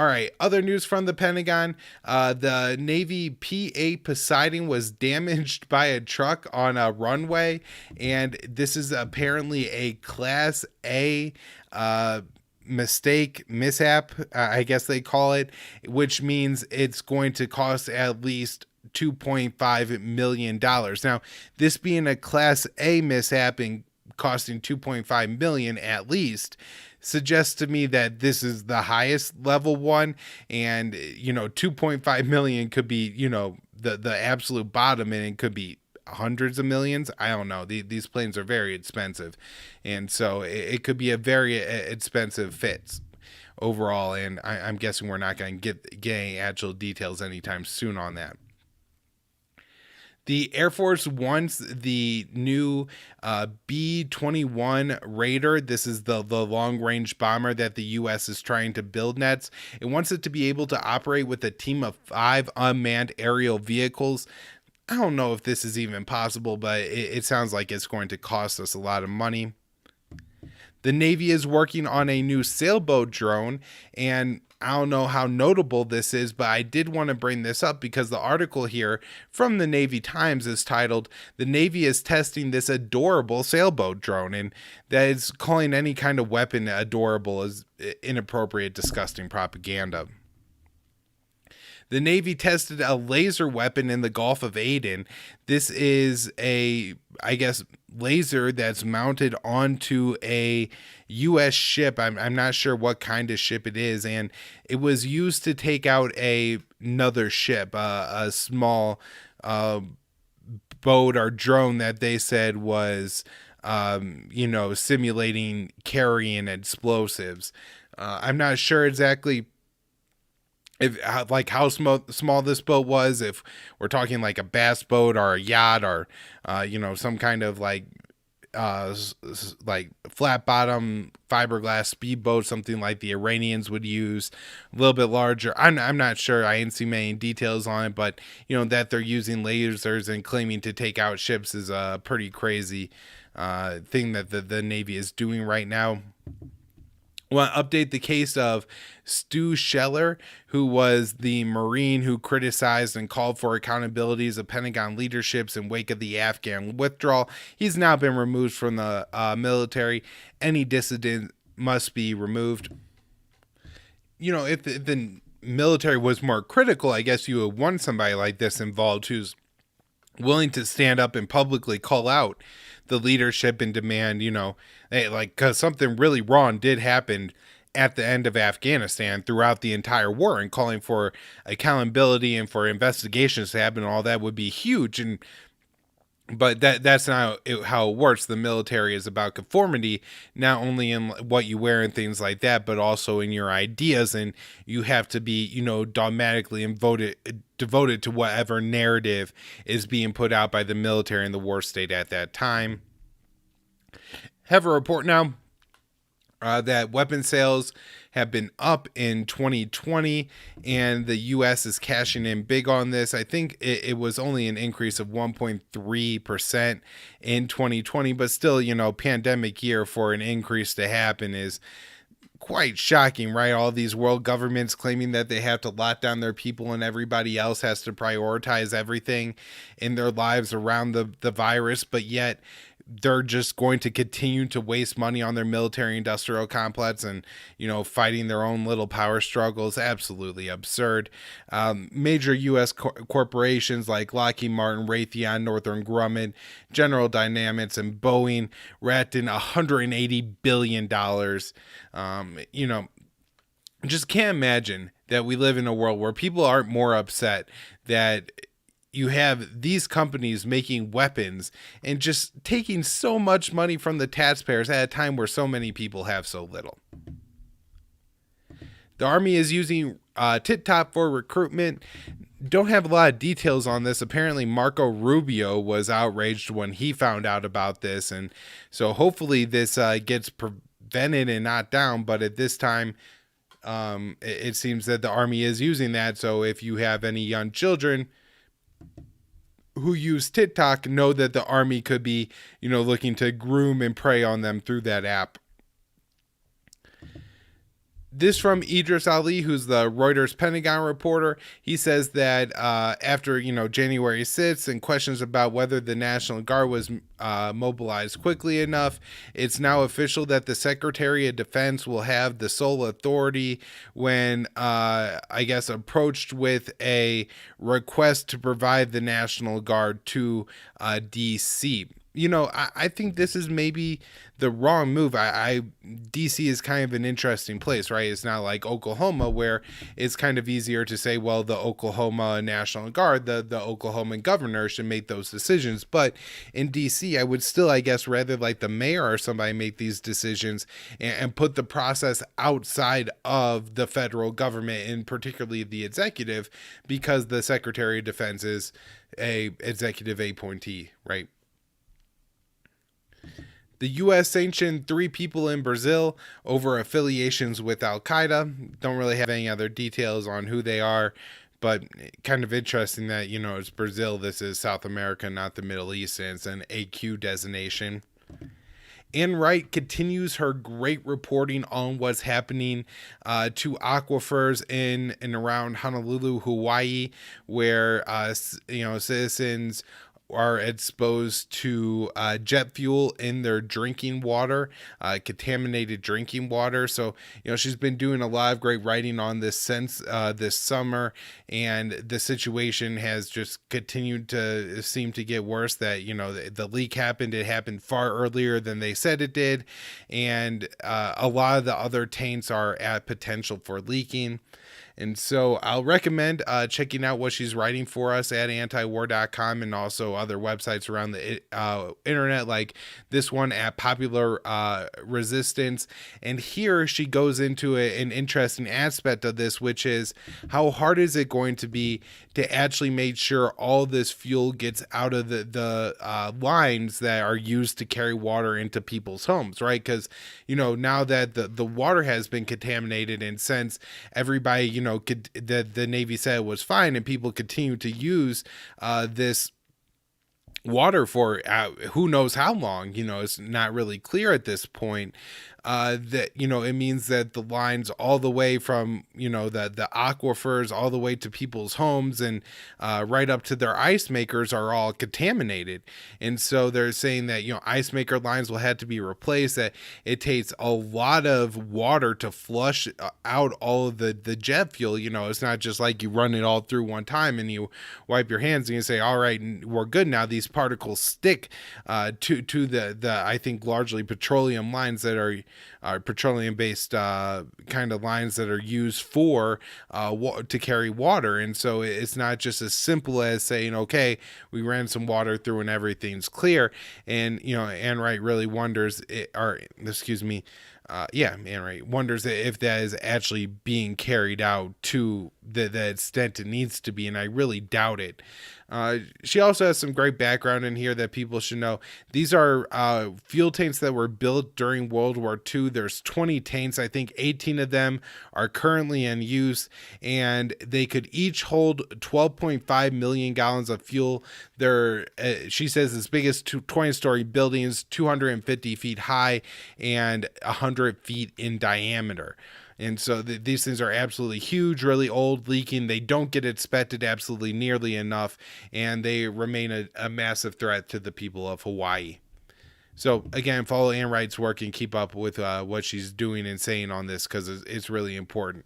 All right, other news from the Pentagon. The Navy P-8 Poseidon was damaged by a truck on a runway, and this is apparently a Class A mishap, I guess they call it, which means it's going to cost at least $2.5 million. Now, this being a Class A mishap and costing 2.5 million at least suggests to me that this is the highest level one, and 2.5 million could be the absolute bottom, and it could be hundreds of millions. I don't know. These planes are very expensive, and so it could be a very expensive fit overall, and I'm guessing we're not going to get any actual details anytime soon on that. The Air Force wants the new B-21 Raider. This is the long-range bomber that the U.S. is trying to build next. It wants it to be able to operate with a team of 5 unmanned aerial vehicles. I don't know if this is even possible, but it sounds like it's going to cost us a lot of money. The Navy is working on a new sailboat drone, and I don't know how notable this is, but I did want to bring this up because the article here from the Navy Times is titled, "The Navy is testing this adorable sailboat drone," and that is calling any kind of weapon adorable as inappropriate, disgusting propaganda. The Navy tested a laser weapon in the Gulf of Aden. This is I guess, laser that's mounted onto a U.S. ship. I'm not sure what kind of ship it is, and it was used to take out another ship, a small boat or drone that they said was, simulating carrying explosives. I'm not sure exactly if how small this boat was, if we're talking like a bass boat or a yacht or some kind of like flat bottom fiberglass speedboat, something like the Iranians would use, a little bit larger. I'm not sure. I didn't see many details on it, but that they're using lasers and claiming to take out ships is a pretty crazy thing that the Navy is doing right now. I want to update the case of Stu Scheller, who was the Marine who criticized and called for accountabilities of Pentagon leaderships in wake of the Afghan withdrawal. He's now been removed from the military. Any dissident must be removed. If the military was more critical, I guess you would want somebody like this involved who's willing to stand up and publicly call out the leadership and demand, hey, because something really wrong did happen at the end of Afghanistan throughout the entire war, and calling for accountability and for investigations to happen and all that would be huge. But that's not how it works. The military is about conformity, not only in what you wear and things like that, but also in your ideas. And you have to be, dogmatically and devoted to whatever narrative is being put out by the military and the war state at that time. Have a report now that weapon sales have been up in 2020, and the U.S. is cashing in big on this. I think it was only an increase of 1.3% in 2020, but still, pandemic year for an increase to happen is quite shocking, right? All these world governments claiming that they have to lock down their people and everybody else has to prioritize everything in their lives around the virus, but yet they're just going to continue to waste money on their military industrial complex and, fighting their own little power struggles. Absolutely absurd. Major U.S. corporations like Lockheed Martin, Raytheon, Northrop Grumman, General Dynamics, and Boeing racked in $180 billion. Just can't imagine that we live in a world where people aren't more upset that you have these companies making weapons and just taking so much money from the taxpayers at a time where so many people have so little. The Army is using TikTok for recruitment. Don't have a lot of details on this. Apparently Marco Rubio was outraged when he found out about this, and so hopefully this gets prevented and not down, but at this time it seems that the Army is using that. So if you have any young children who use TikTok, know that the Army could be, looking to groom and prey on them through that app. This from Idris Ali, who's the Reuters Pentagon reporter. He says that after January 6th and questions about whether the National Guard was mobilized quickly enough, it's now official that the Secretary of Defense will have the sole authority when I guess approached with a request to provide the National Guard to DC. I think this is maybe the wrong move. DC is kind of an interesting place, right? It's not like Oklahoma, where it's kind of easier to say, well, the Oklahoma National Guard, the Oklahoma governor should make those decisions. But in DC, I would still, I guess, rather like the mayor or somebody make these decisions and put the process outside of the federal government, and particularly the executive, because the Secretary of Defense is a executive appointee, right? The U.S. sanctioned 3 people in Brazil over affiliations with Al Qaeda. Don't really have any other details on who they are, but kind of interesting that, it's Brazil. This is South America, not the Middle East, and it's an AQ designation. Ann Wright continues her great reporting on what's happening to aquifers in and around Honolulu, Hawaii, where citizens are exposed to jet fuel in their drinking water, contaminated drinking water. So, she's been doing a lot of great writing on this since this summer, and the situation has just continued to seem to get worse. That, the leak happened, it happened far earlier than they said it did, and a lot of the other tanks are at potential for leaking. And so I'll recommend checking out what she's writing for us at antiwar.com, and also other websites around the internet, like this one at Popular Resistance. And here she goes into an interesting aspect of this, which is how hard is it going to be to actually make sure all this fuel gets out of the lines that are used to carry water into people's homes, right? Because, now that the water has been contaminated, and since everybody, the Navy said it was fine, and people continue to use this water for who knows how long, it's not really clear at this point, that, it means that the lines all the way from, the aquifers all the way to people's homes and right up to their ice makers are all contaminated. And so they're saying that, ice maker lines will have to be replaced, that it takes a lot of water to flush out all of the jet fuel. It's not just like you run it all through one time and you wipe your hands and you say, all right, we're good now. These particles stick to the I think largely petroleum lines that are petroleum-based kind of lines that are used for to carry water. And so it's not just as simple as saying, okay, we ran some water through and everything's clear. And, Ann Wright really wonders, Ann Wright wonders if that is actually being carried out to the extent it needs to be, and I really doubt it. She also has some great background in here that people should know. These are fuel tanks that were built during World War II. There's 20 tanks. I think 18 of them are currently in use, and they could each hold 12.5 million gallons of fuel. They're, she says, as big as 20-story buildings, 250 feet high, and 100 feet in diameter. And so these things are absolutely huge, really old, leaking. They don't get inspected absolutely nearly enough, and they remain a massive threat to the people of Hawaii. So again, follow Ann Wright's work and keep up with what she's doing and saying on this, because it's really important.